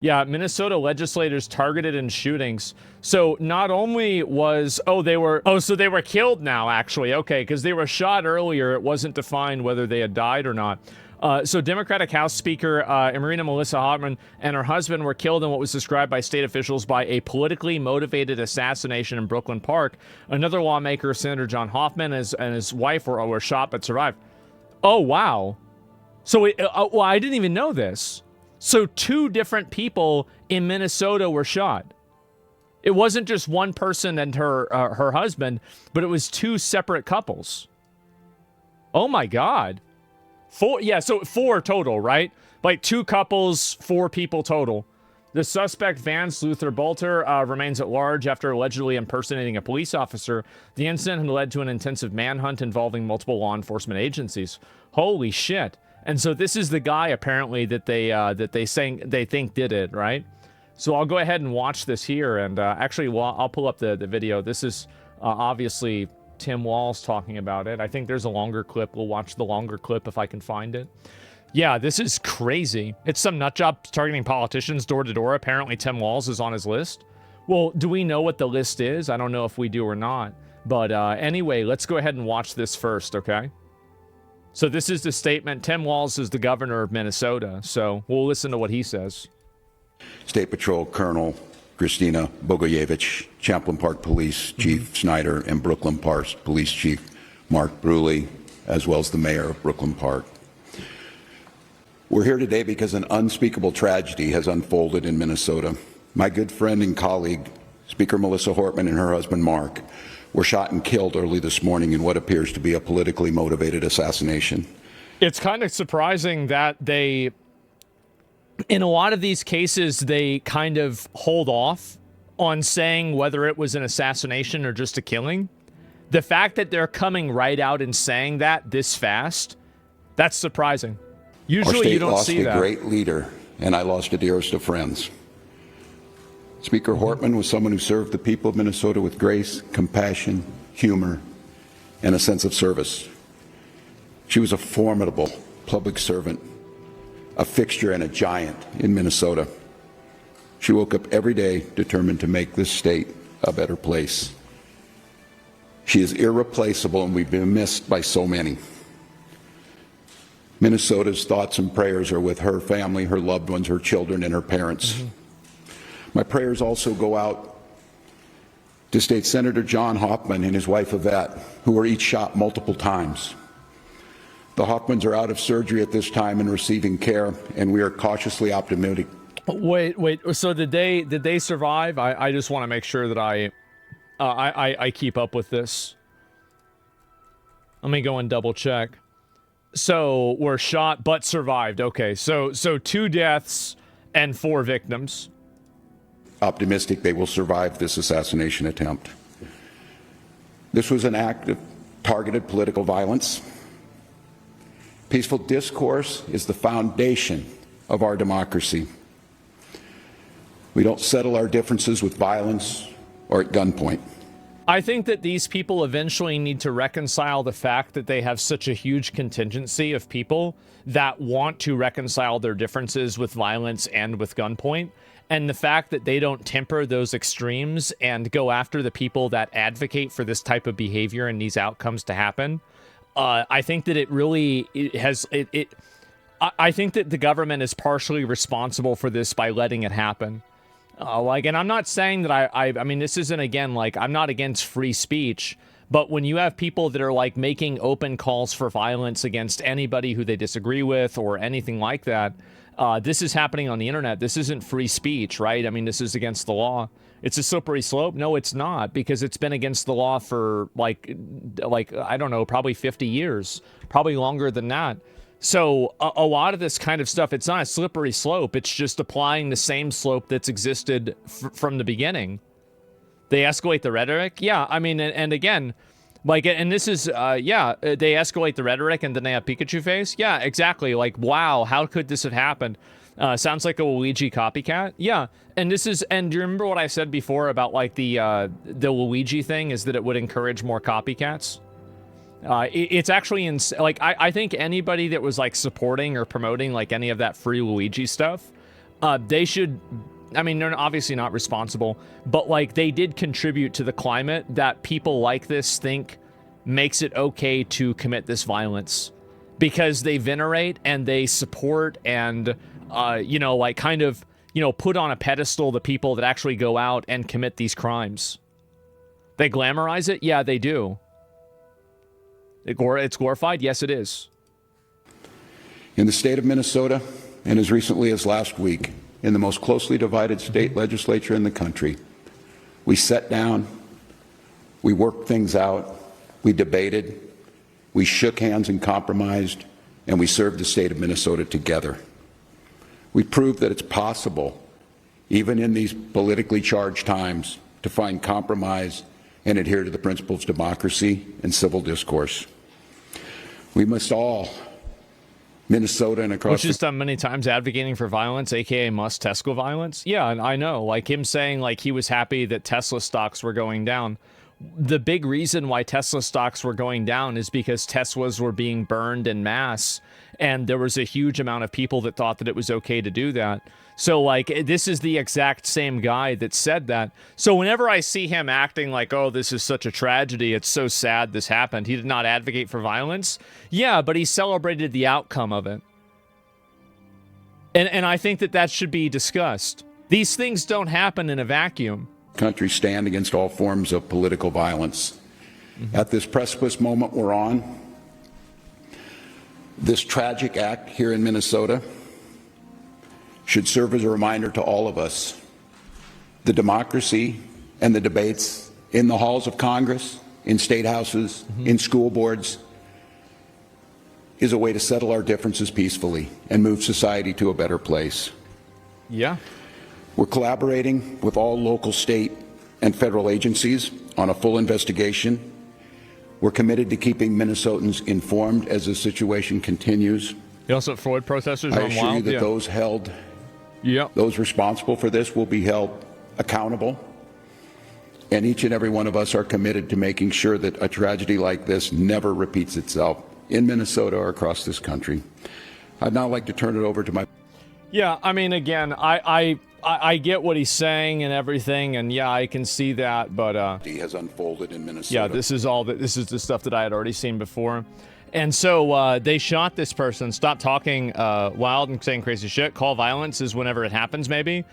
Yeah, Minnesota legislators targeted in shootings. So not only was so they were killed now, actually. Okay, because they were shot earlier. It wasn't defined whether they had died or not. So Democratic House Speaker Marina Melissa Hartman and her husband were killed in what was described by state officials by a politically motivated assassination in Brooklyn Park. Another lawmaker, Senator John Hoffman, and his wife were shot but survived. Oh, wow. So, well, I didn't even know this. So 2 different people in Minnesota were shot. It wasn't just one person and her husband, but it was 2 separate couples. Oh my God. 4, yeah, so 4 total, right? Like 2 couples, 4 people total. The suspect, Vance Luther Bolter, remains at large after allegedly impersonating a police officer. The incident had led to an intensive manhunt involving multiple law enforcement agencies. Holy shit. And so this is the guy, apparently, that they think did it, right? So I'll go ahead and watch this here, and actually, well, I'll pull up the video. This is obviously Tim Walz talking about it. I think there's a longer clip. We'll watch the longer clip if I can find it. Yeah, this is crazy. It's some nutjob targeting politicians door to door. Apparently, Tim Walz is on his list. Well, do we know what the list is? I don't know if we do or not. But anyway, let's go ahead and watch this first, okay? So this is the statement. Tim Walz is the governor of Minnesota, so we'll listen to what he says. State Patrol Colonel Christina Bogoyevich, Champlain Park Police Chief Snyder, and Brooklyn Park Police Chief Mark Bruley, as well as the mayor of Brooklyn Park. We're here today because an unspeakable tragedy has unfolded in Minnesota. My good friend and colleague, Speaker Melissa Hartman, and her husband Mark were shot and killed early this morning in what appears to be a politically motivated assassination. It's kind of surprising that they, in a lot of these cases, they kind of hold off on saying whether it was an assassination or just a killing. The fact that they're coming right out and saying that this fast, that's surprising. Usually you don't see that. Our state lost a great leader, and I lost a dearest of friends. Speaker Hartman was someone who served the people of Minnesota with grace, compassion, humor, and a sense of service. She was a formidable public servant, a fixture and a giant in Minnesota. She woke up every day determined to make this state a better place. She is irreplaceable, and we've been missed by so many. Minnesota's thoughts and prayers are with her family, her loved ones, her children, and her parents. My prayers also go out to State Senator John Hoffman and his wife Yvette, who were each shot multiple times. The Hoffmans are out of surgery at this time and receiving care, and we are cautiously optimistic. Wait. So did they survive? I just want to make sure that I keep up with this. Let me go and double check. So were shot but survived. Okay, so 2 deaths and 4 victims. Optimistic they will survive this assassination attempt. This was an act of targeted political violence. Peaceful discourse is the foundation of our democracy. We don't settle our differences with violence or at gunpoint. I think that these people eventually need to reconcile the fact that they have such a huge contingency of people that want to reconcile their differences with violence and with gunpoint. And the fact that they don't temper those extremes and go after the people that advocate for this type of behavior and these outcomes to happen. I think that I think that the government is partially responsible for this by letting it happen. And I'm not saying that I mean, this isn't, again, like, I'm not against free speech, but when you have people that are like making open calls for violence against anybody who they disagree with or anything like that, this is happening on the internet. This isn't free speech, right? I mean, this is against the law. It's a slippery slope. No, it's not, because it's been against the law for like, I don't know, probably 50 years, probably longer than that. So a lot of this kind of stuff, it's not a slippery slope. It's just applying the same slope that's existed from the beginning. They escalate the rhetoric. Yeah, I mean, and again, like, and this is, yeah, they escalate the rhetoric and then they have Pikachu face. Yeah, exactly. Like, wow, how could this have happened? Sounds like a Luigi copycat. Yeah, and this is, and do you remember what I said before about like the Luigi thing is that it would encourage more copycats? It's actually like I think anybody that was like supporting or promoting like any of that free Luigi stuff, They should, I mean, they're obviously not responsible, but like they did contribute to the climate that people like this think makes it okay to commit this violence, because they venerate and they support and, you know, like kind of, you know, put on a pedestal the people that actually go out and commit these crimes. They glamorize it? Yeah, they do. It's glorified? Yes, it is. In the state of Minnesota, and as recently as last week, in the most closely divided state legislature in the country, we sat down, we worked things out, we debated, we shook hands and compromised, and we served the state of Minnesota together. We proved that it's possible, even in these politically charged times, to find compromise and adhere to the principles of democracy and civil discourse. We must all, Minnesota and across... Which is done many times, advocating for violence, aka must Tesla violence. Yeah, and I know, like him saying like he was happy that Tesla stocks were going down. The big reason why Tesla stocks were going down is because Teslas were being burned en masse, and there was a huge amount of people that thought that it was okay to do that. So, like, this is the exact same guy that said that. So whenever I see him acting like, oh, this is such a tragedy, it's so sad this happened, he did not advocate for violence. Yeah, but he celebrated the outcome of it. And I think that that should be discussed. These things don't happen in a vacuum. Country stand against all forms of political violence. At this precipice moment we're on, this tragic act here in Minnesota should serve as a reminder to all of us. The democracy and the debates in the halls of Congress, in state houses, in school boards, is a way to settle our differences peacefully and move society to a better place. Yeah. We're collaborating with all local, state, and federal agencies on a full investigation. We're committed to keeping Minnesotans informed as the situation continues. You also Freud protesters I run assure wild. you that those held, those responsible for this will be held accountable. And each and every one of us are committed to making sure that a tragedy like this never repeats itself in Minnesota or across this country. I'd now like to turn it over to my... Yeah, I mean, again, I get what he's saying and everything, and yeah, I can see that, but He has unfolded in Minnesota. yeah, this is the stuff that I had already seen before. And so they shot this person. Stop talking wild and saying crazy shit. Call violence is whenever it happens, maybe.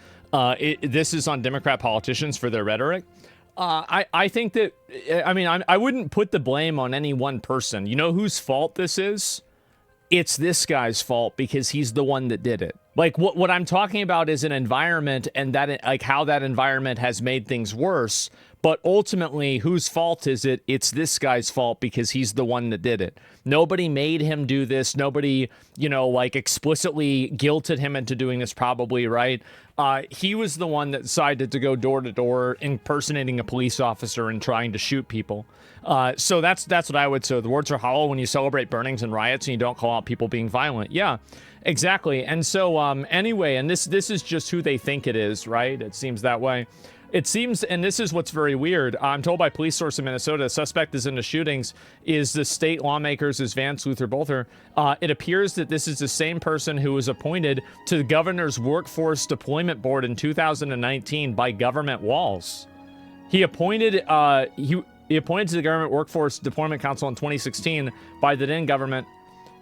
This is on Democrat politicians for their rhetoric. I think that, I mean, I wouldn't put the blame on any one person. You know whose fault this is? It's this guy's fault because he's the one that did it. Like, what I'm talking about is an environment, and that, like, how that environment has made things worse. But ultimately, whose fault is it? It's this guy's fault because he's the one that did it. Nobody made him do this. Nobody, you know, like, explicitly guilted him into doing this, probably, right? He was the one that decided to go door to door, impersonating a police officer and trying to shoot people. So that's what I would say. The words are hollow when you celebrate burnings and riots and you don't call out people being violent. Yeah, exactly. And so anyway, and this is just who they think it is, right? It seems that way. It seems, and this is what's very weird. I'm told by police source in Minnesota, the suspect is in the shootings, is the state lawmakers, is Vance Luther Bolter. It appears that this is the same person who was appointed to the governor's workforce deployment board in 2019 by government walls. He appointed he appointed to the Government Workforce Deployment Council in 2016 by the then government.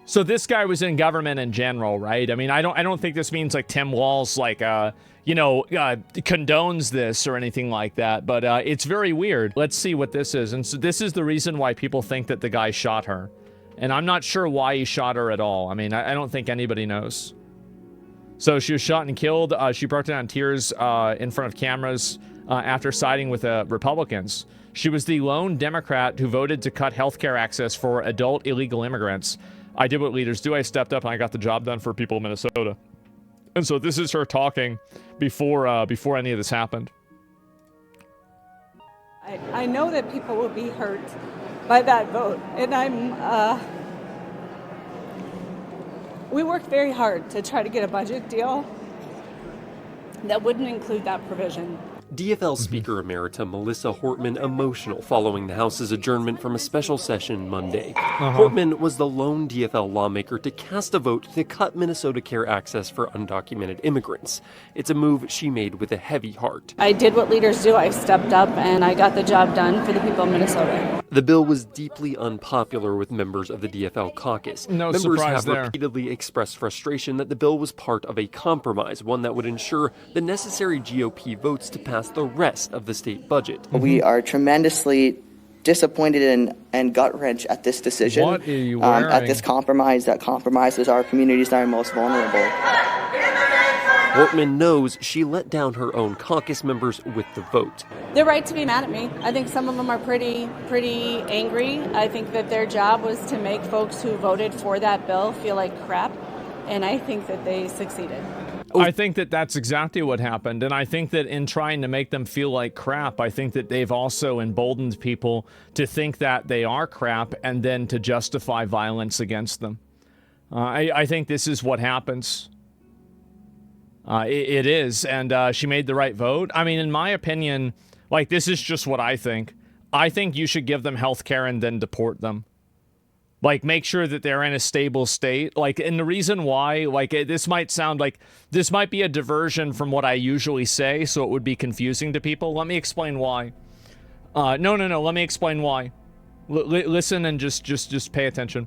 So this guy was in government in general, right? I mean, I don't think this means like Tim Walz, like, condones this or anything like that, but it's very weird. Let's see what this is. And so this is the reason why people think that the guy shot her. And I'm not sure why he shot her at all. I mean, I don't think anybody knows. So she was shot and killed. She broke down in tears in front of cameras after siding with Republicans. She was the lone Democrat who voted to cut healthcare access for adult illegal immigrants. I did what leaders do. I stepped up and I got the job done for people in Minnesota. And so this is her talking before any of this happened. I know that people will be hurt by that vote, and we worked very hard to try to get a budget deal that wouldn't include that provision. DFL Speaker Emerita Melissa Hortman emotional following the House's adjournment from a special session Monday. Hortman was the lone DFL lawmaker to cast a vote to cut Minnesota Care access for undocumented immigrants. It's a move she made with a heavy heart. I did what leaders do. I stepped up and I got the job done for the people of Minnesota. The bill was deeply unpopular with members of the DFL caucus. No Members surprise have there. repeatedly expressed frustration that the bill was part of a compromise, one that would ensure the necessary GOP votes to pass the rest of the state budget. We are tremendously disappointed and gut-wrenched at this decision, What are you wearing? at this compromise that compromises our communities that are most vulnerable. Hortman knows she let down her own caucus members with the vote. They're right to be mad at me. I think some of them are pretty angry. I think that their job was to make folks who voted for that bill feel like crap, and I think that they succeeded. I think that that's exactly what happened, and I think that in trying to make them feel like crap, I think that they've also emboldened people to think that they are crap and then to justify violence against them. I think this is what happens. It is, and she made the right vote. I mean, in my opinion, like, this is just what I think. I think you should give them health care and then deport them. Like, make sure that they're in a stable state. Like, and the reason why, like, this might sound like, this might be a diversion from what I usually say, so it would be confusing to people. Let me explain why. No, let me explain why. Listen and just pay attention.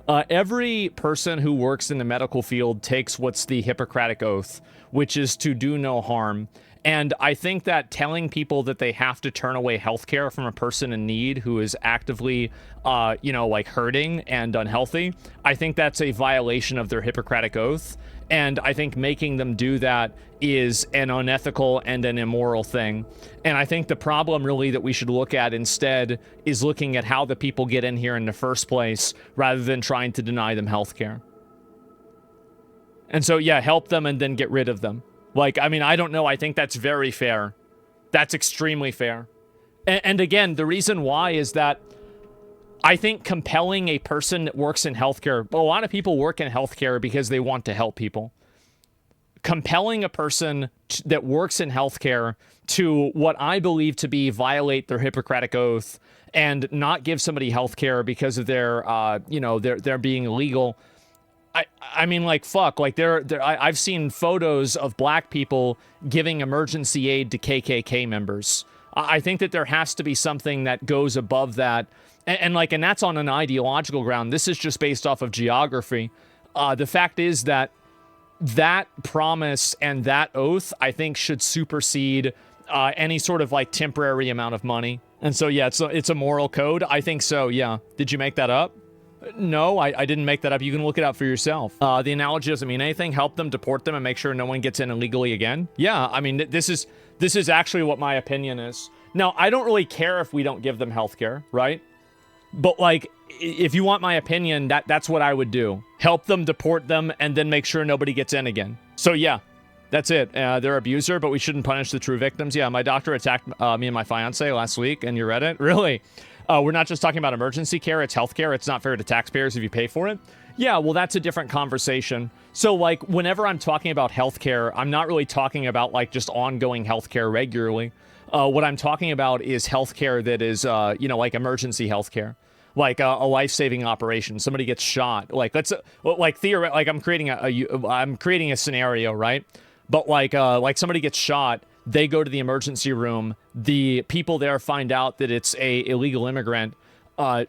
Every person who works in the medical field takes what's the Hippocratic Oath, which is to do no harm. And I think that telling people that they have to turn away healthcare from a person in need who is actively, like hurting and unhealthy, I think that's a violation of their Hippocratic Oath. And I think making them do that is an unethical and an immoral thing. And I think the problem really that we should look at instead is looking at how the people get in here in the first place rather than trying to deny them healthcare. And so, yeah, help them and then get rid of them. Like, I mean, I don't know. I think that's very fair. That's extremely fair. And again, the reason why is that I think compelling a person that works in healthcare, a lot of people work in healthcare because they want to help people. Compelling a person that works in healthcare to what I believe to be violate their Hippocratic Oath and not give somebody healthcare because of their, they're being illegal. I mean, like, fuck, like, I've seen photos of black people giving emergency aid to KKK members. I think that there has to be something that goes above that. And that's on an ideological ground. This is just based off of geography. The fact is that promise and that oath, I think, should supersede any sort of, like, temporary amount of money. And so, yeah, it's a moral code. I think so, yeah. Did you make that up? No, I didn't make that up. You can look it up for yourself. The analogy doesn't mean anything. Help them, deport them, and make sure no one gets in illegally again. Yeah, I mean, this is actually what my opinion is. Now, I don't really care if we don't give them healthcare, right? But, like, if you want my opinion, that's what I would do. Help them, deport them, and then make sure nobody gets in again. So, yeah, that's it. They're abuser, but we shouldn't punish the true victims. Yeah, my doctor attacked me and my fiance last week, and you read it? Really? We're not just talking about emergency care, it's healthcare. It's not fair to taxpayers if you pay for it. Yeah, well, that's a different conversation. So, like, whenever I'm talking about healthcare, I'm not really talking about, like, just ongoing healthcare regularly. What I'm talking about is healthcare that is, like emergency healthcare. Like a life-saving operation. Somebody gets shot. Like, I'm creating a scenario, right? But like somebody gets shot, they go to the emergency room. The people there find out that it's a illegal immigrant.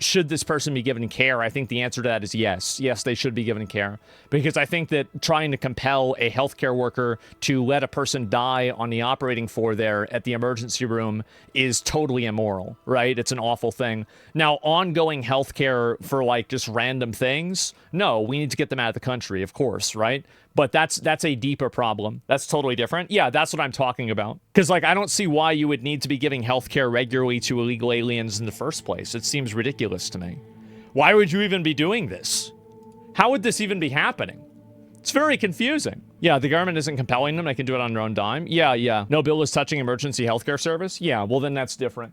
Should this person be given care? I think the answer to that is yes. Yes, they should be given care. Because I think that trying to compel a healthcare worker to let a person die on the operating floor there at the emergency room is totally immoral, right? It's an awful thing. Now, ongoing healthcare for, like, just random things, no, we need to get them out of the country, of course, right? But that's a deeper problem. That's totally different. Yeah, that's what I'm talking about. Because, like, I don't see why you would need to be giving healthcare regularly to illegal aliens in the first place. It seems ridiculous to me. Why would you even be doing this? How would this even be happening? It's very confusing. Yeah, the government isn't compelling them. They can do it on their own dime. Yeah. No bill is touching emergency healthcare service. Yeah, well, then that's different.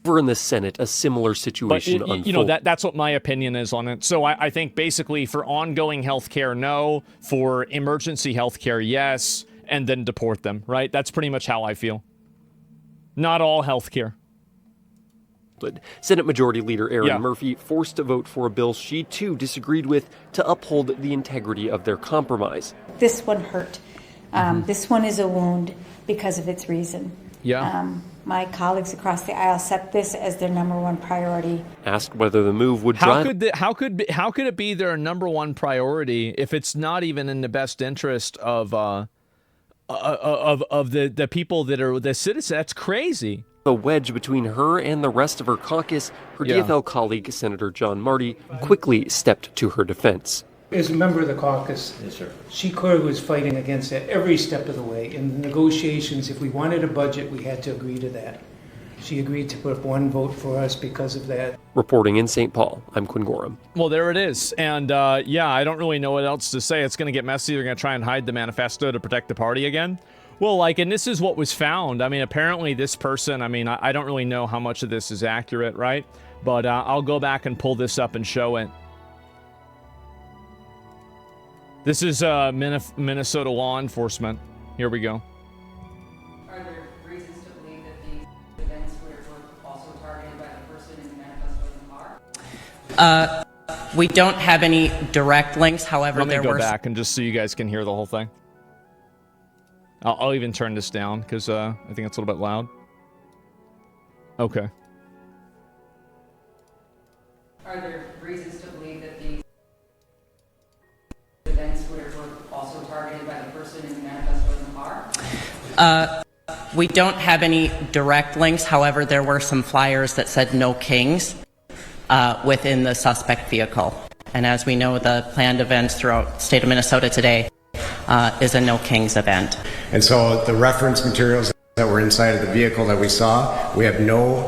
Over in the Senate, a similar situation unfolded. That's what my opinion is on it. So I think basically for ongoing healthcare, no. For emergency healthcare, yes. And then deport them, right? That's pretty much how I feel. Not all healthcare. Senate Majority Leader Erin Yeah. Murphy forced to vote for a bill she too disagreed with to uphold the integrity of their compromise. This one hurt. This one is a wound because of its reason. Yeah. My colleagues across the aisle set this as their number one priority. Asked whether the move would How drive... could it be their number one priority if it's not even in the best interest of the people that are the citizens? That's crazy. A wedge between her and the rest of her caucus, her Yeah. DFL colleague, Senator John Marty, quickly stepped to her defense. As a member of the caucus, she clearly was fighting against it every step of the way. In the negotiations, if we wanted a budget, we had to agree to that. She agreed to put up one vote for us because of that. Reporting in St. Paul, I'm Quinn Gorham. Well, there it is. And yeah, I don't really know what else to say. It's going to get messy. They're going to try and hide the manifesto to protect the party again. Well, like, and this is what was found. I mean, apparently this person, I mean, I don't really know how much of this is accurate, right? But I'll go back and pull this up and show it. This is Minnesota law enforcement. Here we go. Are there reasons to believe that these events were also targeted by the person in the manifesto in the car? We don't have any direct links. However, Let me there go were back and just so you guys can hear the whole thing. I'll even turn this down because I think it's a little bit loud. Okay. Are there reasons to believe that these events were also targeted by the person in the manifesto in the car? We don't have any direct links. However, there were some flyers that said "No Kings" within the suspect vehicle. And as we know, the planned events throughout the state of Minnesota today is a "No Kings" event. And so the reference materials that were inside of the vehicle that we saw, we have no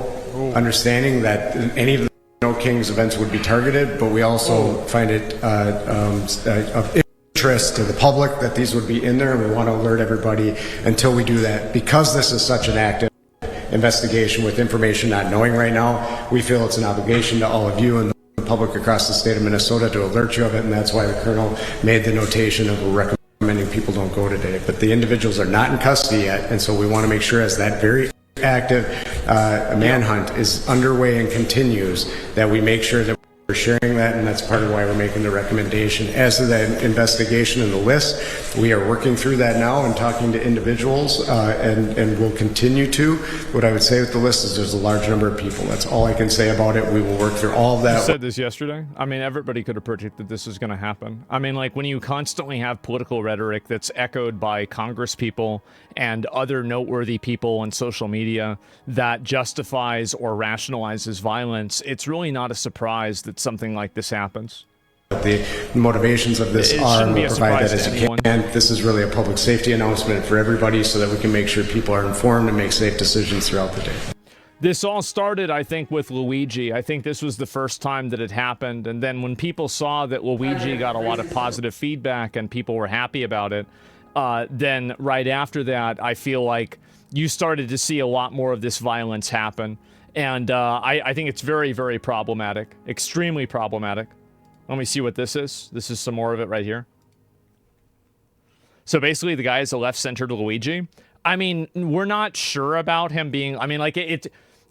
understanding that any of the No Kings events would be targeted, but we also find it of interest to the public that these would be in there, and we want to alert everybody until we do that. Because this is such an active investigation with information not knowing right now, we feel it's an obligation to all of you and the public across the state of Minnesota to alert you of it, and that's why the Colonel made the notation of recommending people don't go today. But the individuals are not in custody yet, and so we want to make sure as that very active manhunt is underway and continues that we make sure that we're sharing that, and that's part of why we're making the recommendation. As to the investigation and the list, we are working through that now and talking to individuals, and we'll continue to. What I would say with the list is there's a large number of people. That's all I can say about it. We will work through all of that. You said this yesterday. I mean, everybody could have predicted this is going to happen. I mean, like, when you constantly have political rhetoric that's echoed by Congress people and other noteworthy people on social media that justifies or rationalizes violence, it's really not a surprise that something like this happens. The motivations of this are to provide that as you can. This is really a public safety announcement for everybody so that we can make sure people are informed and make safe decisions throughout the day. This all started, I think, with Luigi. I think this was the first time that it happened. And then when people saw that Luigi got a lot of positive feedback and people were happy about it, then right after that, I feel like you started to see a lot more of this violence happen. And I think it's very, very problematic. Extremely problematic. Let me see what this is. This is some more of it right here. So basically, the guy is a left-centered Luigi. I mean, we're not sure about him being... I mean, like,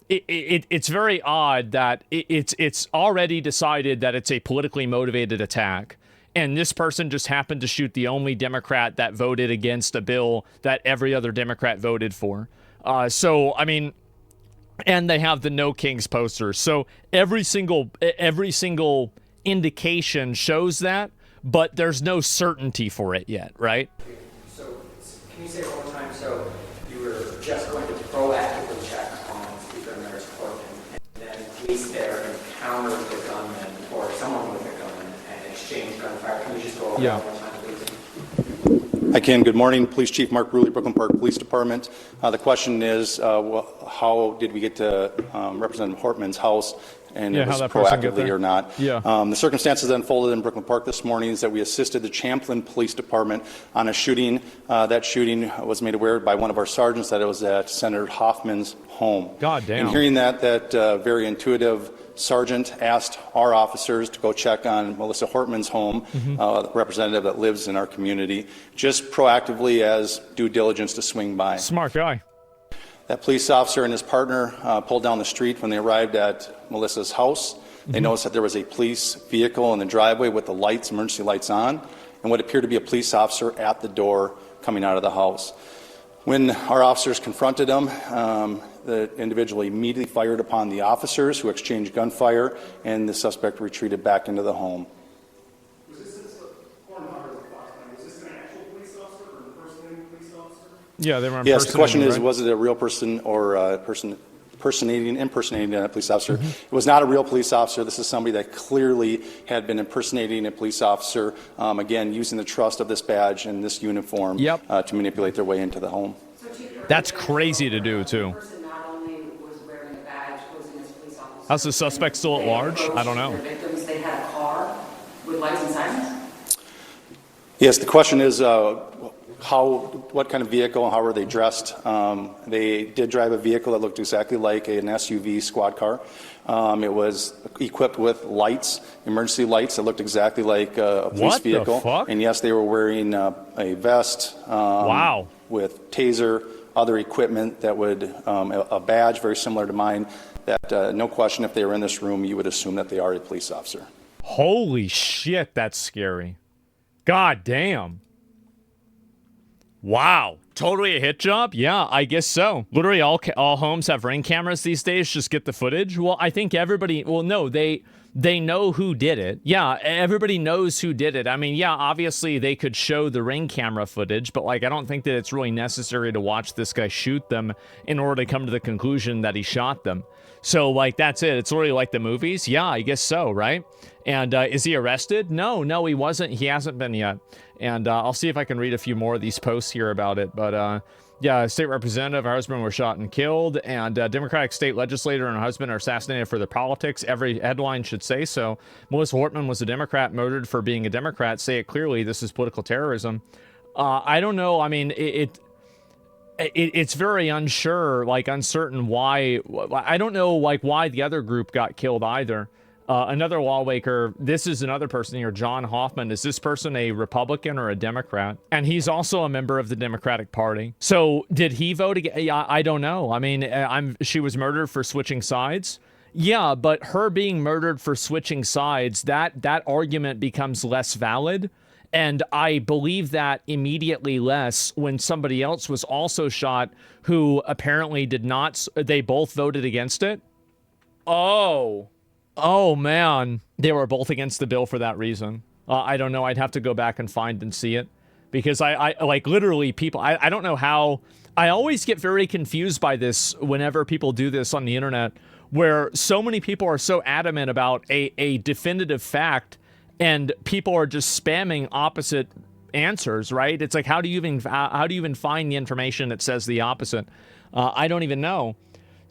it's very odd that it's already decided that it's a politically motivated attack. And this person just happened to shoot the only Democrat that voted against a bill that every other Democrat voted for. So, I mean... And they have the No Kings posters. So every single indication shows that, but there's no certainty for it yet, right? So can you say one more time? So you were just going to proactively check on Speaker Emeritus Portman, and then police there encountered the gunman or someone with a gun and exchanged gunfire. Can you just go over that one more time, please? I can. Good morning, Police Chief Mark Bruley, Brooklyn Park Police Department. The question is, how did we get to Representative Hortman's house, and it was proactively or not? The circumstances that unfolded in Brooklyn Park this morning is that we assisted the Champlin Police Department on a shooting. That shooting was made aware by one of our sergeants that it was at Senator Hoffman's home. God damn. And hearing that very intuitive sergeant asked our officers to go check on Melissa Hortman's home, the representative that lives in our community, just proactively as due diligence to swing by. Smart guy. That police officer and his partner pulled down the street when they arrived at Melissa's house. They noticed that there was a police vehicle in the driveway with the lights, emergency lights on, and what appeared to be a police officer at the door coming out of the house. When our officers confronted him, the individual immediately fired upon the officers, who exchanged gunfire, and the suspect retreated back into the home. Was this an actual police officer or an impersonating police officer? Yeah, they were. Yes, the question is, right? was it a real person or a person impersonating a police officer? It was not a real police officer. This is somebody that clearly had been impersonating a police officer, again, using the trust of this badge and this uniform to manipulate their way into the home. That's crazy to do, too. How's the suspect still at large? I don't know. Victims, they had a car with lights and sirens? Yes, the question is what kind of vehicle and how were they dressed? They did drive a vehicle that looked exactly like an SUV squad car. It was equipped with lights, emergency lights that looked exactly like a police vehicle. What the fuck? And yes, they were wearing a vest with taser, other equipment that would, a badge very similar to mine, that no question, if they were in this room, you would assume that they are a police officer. Holy shit, that's scary. God damn. Wow. Totally a hit job? Yeah, I guess so. Literally all homes have Ring cameras these days. Just get the footage. Well, I think everybody, well, no, they know who did it. Yeah, everybody knows who did it. I mean, yeah, obviously they could show the Ring camera footage, but like, I don't think that it's really necessary to watch this guy shoot them in order to come to the conclusion that he shot them. So like, that's it. It's literally like the movies. Yeah, I guess so, right? And is he arrested? No, he wasn't. He hasn't been yet. And I'll see if I can read a few more of these posts here about it. But yeah, state representative, her husband was shot and killed. And Democratic state legislator and her husband are assassinated for their politics. Every headline should say so. Melissa Hortman was a Democrat, murdered for being a Democrat. Say it clearly. This is political terrorism. I don't know. I mean, it's very uncertain why. I don't know, like, why the other group got killed either. Another lawmaker, this is another person here, John Hoffman. Is this person a Republican or a Democrat? And he's also a member of the Democratic Party. So did he vote again? I don't know. I mean, she was murdered for switching sides. Yeah, but her being murdered for switching sides, that argument becomes less valid. And I believe that immediately less when somebody else was also shot who apparently did not. They both voted against it. Oh, man. They were both against the bill for that reason. I don't know. I'd have to go back and find and see it. Because I like, literally, people... I don't know how... I always get very confused by this whenever people do this on the internet, where so many people are so adamant about a definitive fact, and people are just spamming opposite answers, right? It's like, how do you even find the information that says the opposite? I don't even know.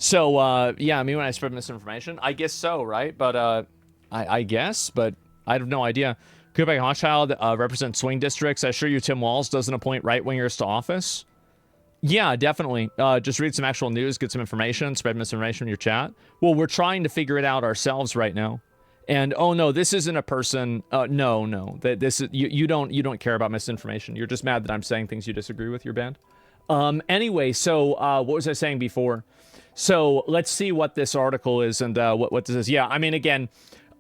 So, yeah, me when I spread misinformation, I guess so, right? But, I guess, but I have no idea. Quebec Hochschild represents swing districts. I assure you Tim Walz doesn't appoint right-wingers to office. Yeah, definitely. Just read some actual news, get some information, spread misinformation in your chat. Well, we're trying to figure it out ourselves right now. And, oh, no, this isn't a person. No. This is, you don't care about misinformation. You're just mad that I'm saying things you disagree with, your band. Anyway, so what was I saying before? So let's see what this article is and what this is. Yeah, I mean, again,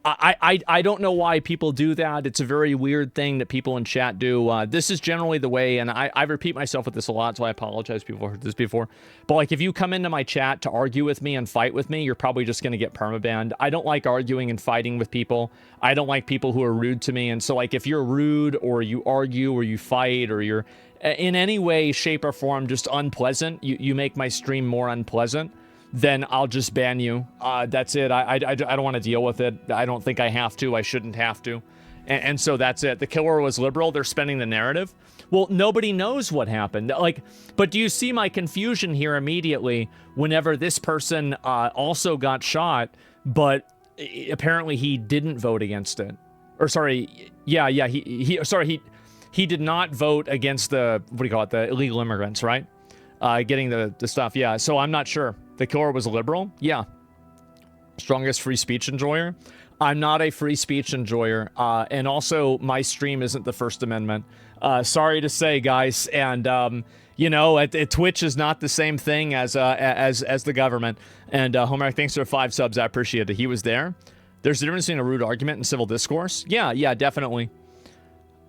I don't know why people do that. It's a very weird thing that people in chat do. This is generally the way, and I repeat myself with this a lot, so I apologize. People have heard this before. But like, if you come into my chat to argue with me and fight with me, you're probably just going to get permabanned. I don't like arguing and fighting with people. I don't like people who are rude to me. And so, like, if you're rude or you argue or you fight or you're in any way, shape, or form just unpleasant, you make my stream more unpleasant, then I'll just ban you. That's it. I don't want to deal with it. I don't think I have to. I shouldn't have to. And so that's it. The killer was liberal. They're spinning the narrative. Well, nobody knows what happened. Like, but do you see my confusion here immediately whenever this person also got shot, but apparently he didn't vote against it? Or sorry, yeah, he did not vote against the, what do you call it, the illegal immigrants, right? Getting the stuff, yeah. So I'm not sure. The killer was a liberal? Yeah. Strongest free speech enjoyer? I'm not a free speech enjoyer. And also, my stream isn't the First Amendment. Sorry to say, guys. And You know, Twitch is not the same thing as the government. And Homer, thanks for 5 subs. I appreciate it. He was there. There's a difference between a rude argument and civil discourse. Yeah, definitely.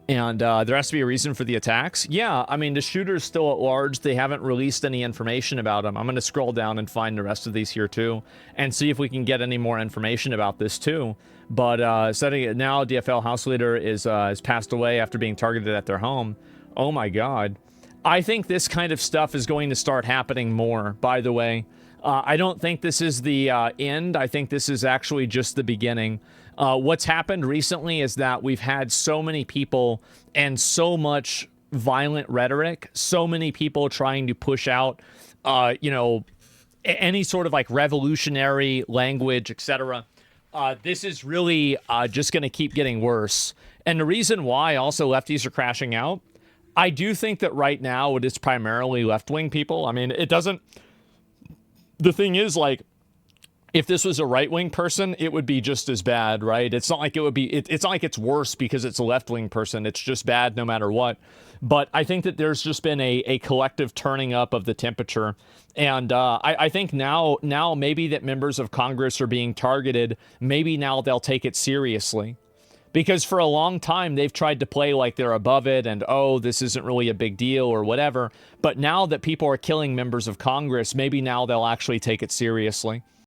And there has to be a reason for the attacks. Yeah, I mean, the shooter's still at large. They haven't released any information about him. I'm going to scroll down and find the rest of these here, too, and see if we can get any more information about this, too. But setting it now, DFL House Leader has passed away after being targeted at their home. Oh, my God. I think this kind of stuff is going to start happening more, by the way. I don't think this is the end. I think this is actually just the beginning. What's happened recently is that we've had so many people and so much violent rhetoric, so many people trying to push out, you know, any sort of like revolutionary language, etc. This is really just going to keep getting worse. And the reason why also lefties are crashing out, I do think that right now it is primarily left-wing people. I mean, it doesn't... The thing is, like, if this was a right-wing person, it would be just as bad, right? It's not like it would be... It's not like it's worse because it's a left-wing person. It's just bad no matter what. But I think that there's just been a collective turning up of the temperature. And I think now maybe that members of Congress are being targeted. Maybe now they'll take it seriously. Because for a long time, they've tried to play like they're above it and, oh, this isn't really a big deal or whatever. But now that people are killing members of Congress, maybe now they'll actually take it seriously.